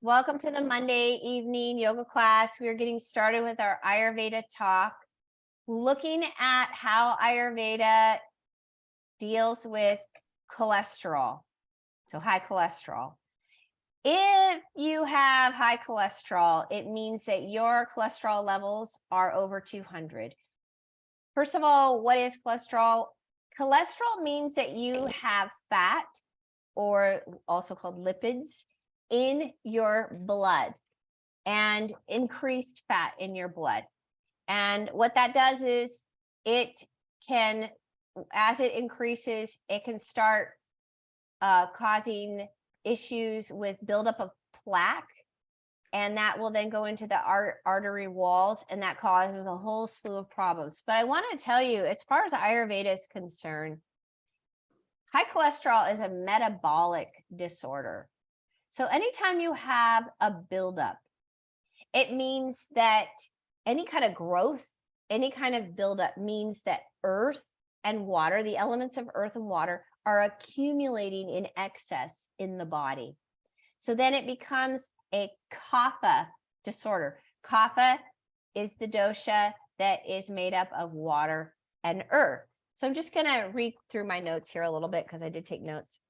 Welcome to the Monday evening yoga class. We are getting started with our Ayurveda talk, looking at how Ayurveda deals with cholesterol, so high cholesterol. If you have high cholesterol, it means that your cholesterol levels are over 200. First of all, what is cholesterol? Cholesterol means that you have fat, or also called lipids, in your blood, and increased fat in your blood. And what that does is it can, as it increases, it can start causing issues with buildup of plaque, and that will then go into the artery walls, and that causes a whole slew of problems. But I want to tell you, as far as Ayurveda is concerned, high cholesterol is a metabolic disorder. So anytime you have a buildup, it means that any kind of growth, any kind of buildup means that earth and water, the elements of earth and water, are accumulating in excess in the body. So then it becomes a Kapha disorder. Kapha is the dosha that is made up of water and earth. So I'm just going to read through my notes here a little bit because I did take notes.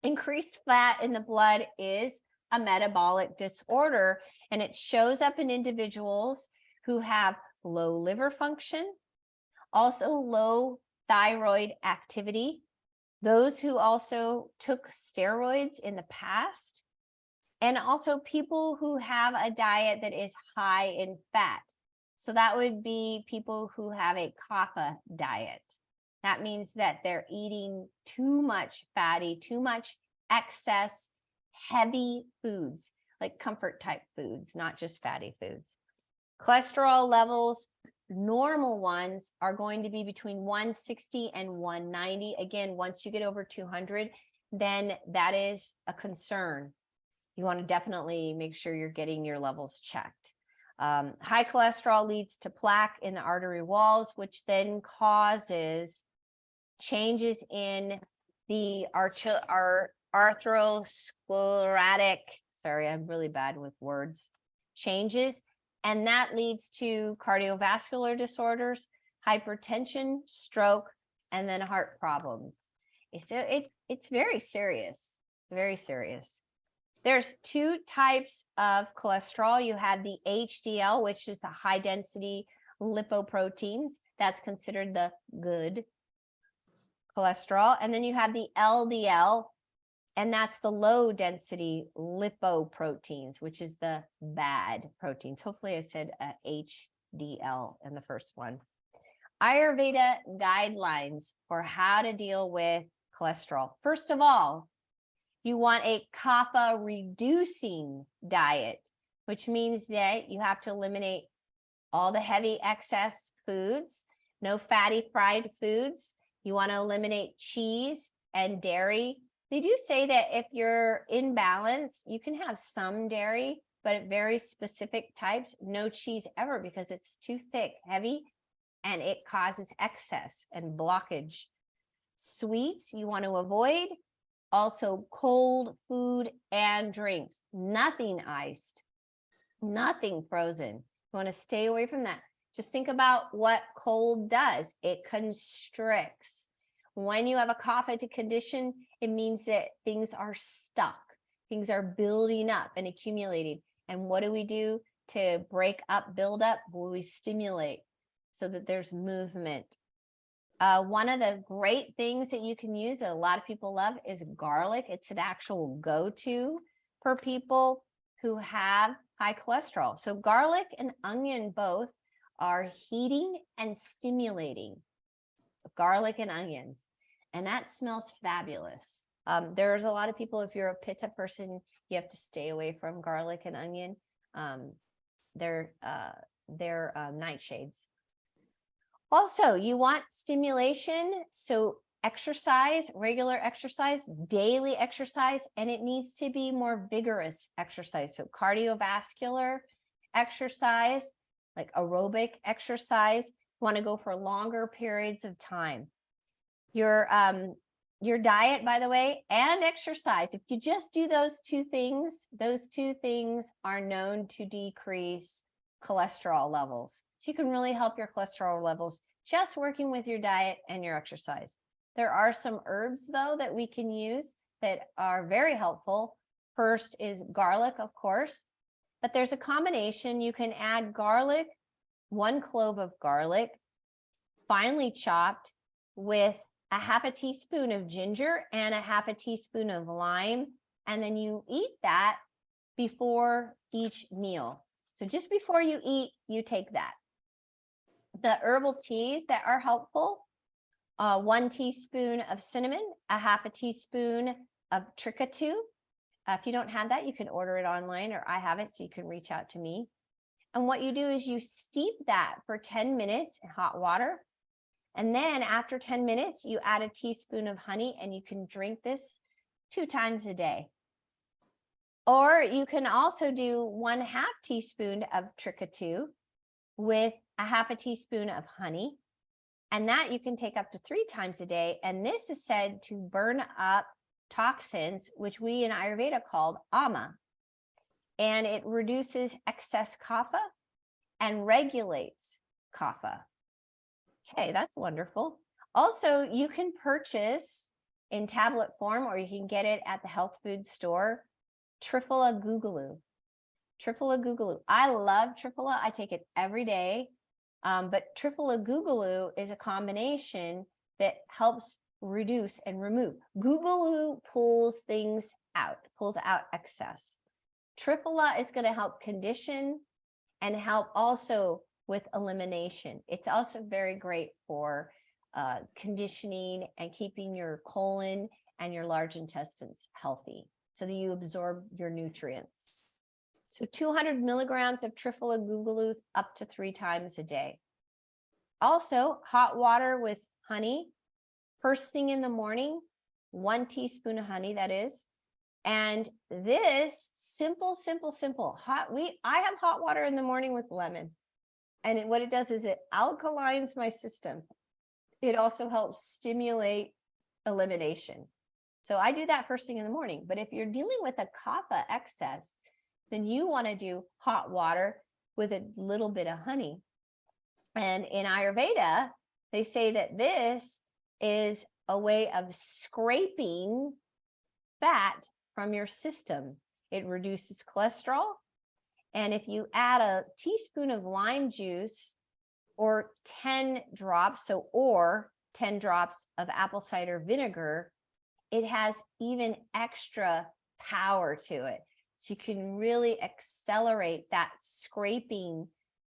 Increased fat in the blood is a metabolic disorder, and it shows up in individuals who have low liver function, also low thyroid activity, those who also took steroids in the past, and also people who have a diet that is high in fat. So that would be people who have a Kapha diet. That means that they're eating too much fatty, too much excess heavy foods, like comfort type foods, not just fatty foods. Cholesterol levels, normal ones, are going to be between 160 and 190. Again, once you get over 200, then that is a concern. You want to definitely make sure you're getting your levels checked. High cholesterol leads to plaque in the artery walls, which then causes changes in the atherosclerotic, sorry, I'm really bad with words, changes, and that leads to cardiovascular disorders, hypertension, stroke, and then heart problems. So it's very serious, very serious. There's two types of cholesterol. You have the HDL, which is the high density lipoproteins. That's considered the good cholesterol. And then you have the LDL, and that's the low density lipoproteins, which is the bad proteins. Hopefully I said HDL in the first one. Ayurveda guidelines for how to deal with cholesterol. First of all, you want a Kapha reducing diet, which means that you have to eliminate all the heavy excess foods, no fatty fried foods. You want to eliminate cheese and dairy. They do say that if you're in balance, you can have some dairy, but at very specific types, no cheese ever, because it's too thick, heavy, and it causes excess and blockage. Sweets you want to avoid. Also cold food and drinks, nothing iced, nothing frozen. You want to stay away from that. Just think about what cold does. It constricts. When you have a Kapha condition, it means that things are stuck. Things are building up and accumulating. And what do we do to break up, build up? Well, we stimulate so that there's movement. One of the great things that you can use that a lot of people love is garlic. It's an actual go-to for people who have high cholesterol. So garlic and onion both are heating and stimulating. Garlic and onions, and that smells fabulous. There's a lot of people, if you're a pitta person, you have to stay away from garlic and onion. They're nightshades. Also, you want stimulation, so exercise, regular exercise, daily exercise, and it needs to be more vigorous exercise. So cardiovascular exercise, like aerobic exercise, you want to go for longer periods of time. Your your diet, by the way, and exercise. If you just do those two things are known to decrease cholesterol levels. So you can really help your cholesterol levels just working with your diet and your exercise. There are some herbs, though, that we can use that are very helpful. First is garlic, of course, but there's a combination. You can add garlic, 1 clove of garlic, finely chopped, with a half a teaspoon of ginger and a half a teaspoon of lime. And then you eat that before each meal. So just before you eat, you take that. The herbal teas that are helpful, 1 teaspoon of cinnamon, a half a teaspoon of trichatu. If you don't have that, you can order it online, or I have it, so you can reach out to me. And what you do is you steep that for 10 minutes in hot water. And then after 10 minutes, you add a teaspoon of honey, and you can drink this 2 times a day. Or you can also do 1/2 teaspoon of trichatu with a half a teaspoon of honey. And that you can take up to 3 times a day. And this is said to burn up toxins, which we in Ayurveda called ama. And it reduces excess kapha and regulates kapha. Okay, that's wonderful. Also, you can purchase in tablet form, or you can get it at the health food store, Triphala Guggulu. Triphala Guggulu. I love Triphala. I take it every day. But Triphala Guggulu is a combination that helps reduce and remove. Guggulu pulls things out, pulls out excess. Triphala is going to help condition and help also with elimination. It's also very great for conditioning and keeping your colon and your large intestines healthy so that you absorb your nutrients. So 200 milligrams of Triphala Guggulu up to 3 times a day. Also, hot water with honey, first thing in the morning, 1 teaspoon of honey, that is. And this simple. I have hot water in the morning with lemon. And what it does is it alkalines my system. It also helps stimulate elimination. So I do that first thing in the morning. But if you're dealing with a kapha excess, then you want to do hot water with a little bit of honey. And in Ayurveda, they say that this is a way of scraping fat from your system. It reduces cholesterol. And if you add a teaspoon of lime juice or 10 drops, or 10 drops of apple cider vinegar, it has even extra power to it. So you can really accelerate that scraping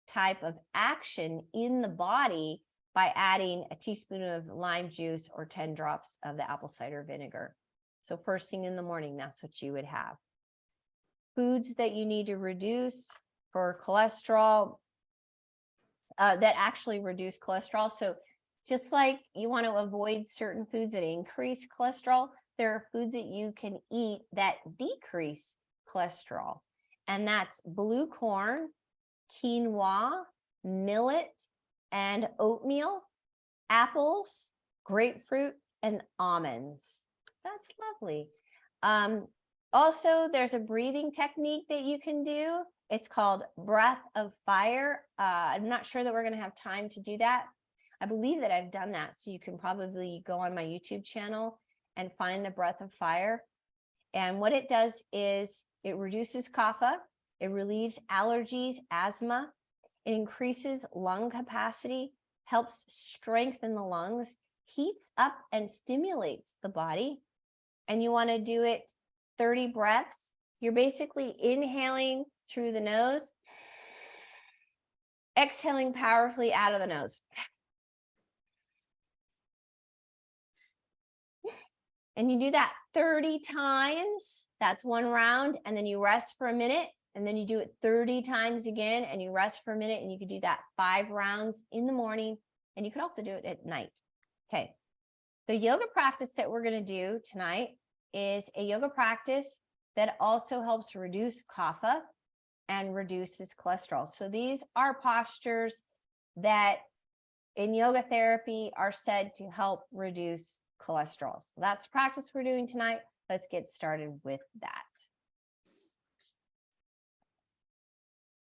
type of action in the body by adding a teaspoon of lime juice or 10 drops of the apple cider vinegar. So first thing in the morning, that's what you would have. Foods that you need to reduce for cholesterol, that actually reduce cholesterol. So just like you want to avoid certain foods that increase cholesterol, there are foods that you can eat that decrease cholesterol. And that's blue corn, quinoa, millet, and oatmeal, apples, grapefruit, and almonds. That's lovely. Also, there's a breathing technique that you can do. It's called breath of fire. I'm not sure that we're going to have time to do that. I believe that I've done that. So you can probably go on my YouTube channel and find the breath of fire. And what it does is it reduces kapha. It relieves allergies, asthma. It increases lung capacity, helps strengthen the lungs, heats up and stimulates the body. And you want to do it 30 breaths. You're basically inhaling through the nose, exhaling powerfully out of the nose. And you do that 30 times. That's 1 round. And then you rest for a minute. And then you do it 30 times again. And you rest for a minute. And you could do that 5 rounds in the morning. And you could also do it at night. Okay. The yoga practice that we're going to do tonight is a yoga practice that also helps reduce kapha and reduces cholesterol. So these are postures that in yoga therapy are said to help reduce cholesterol. So that's the practice we're doing tonight. Let's get started with that.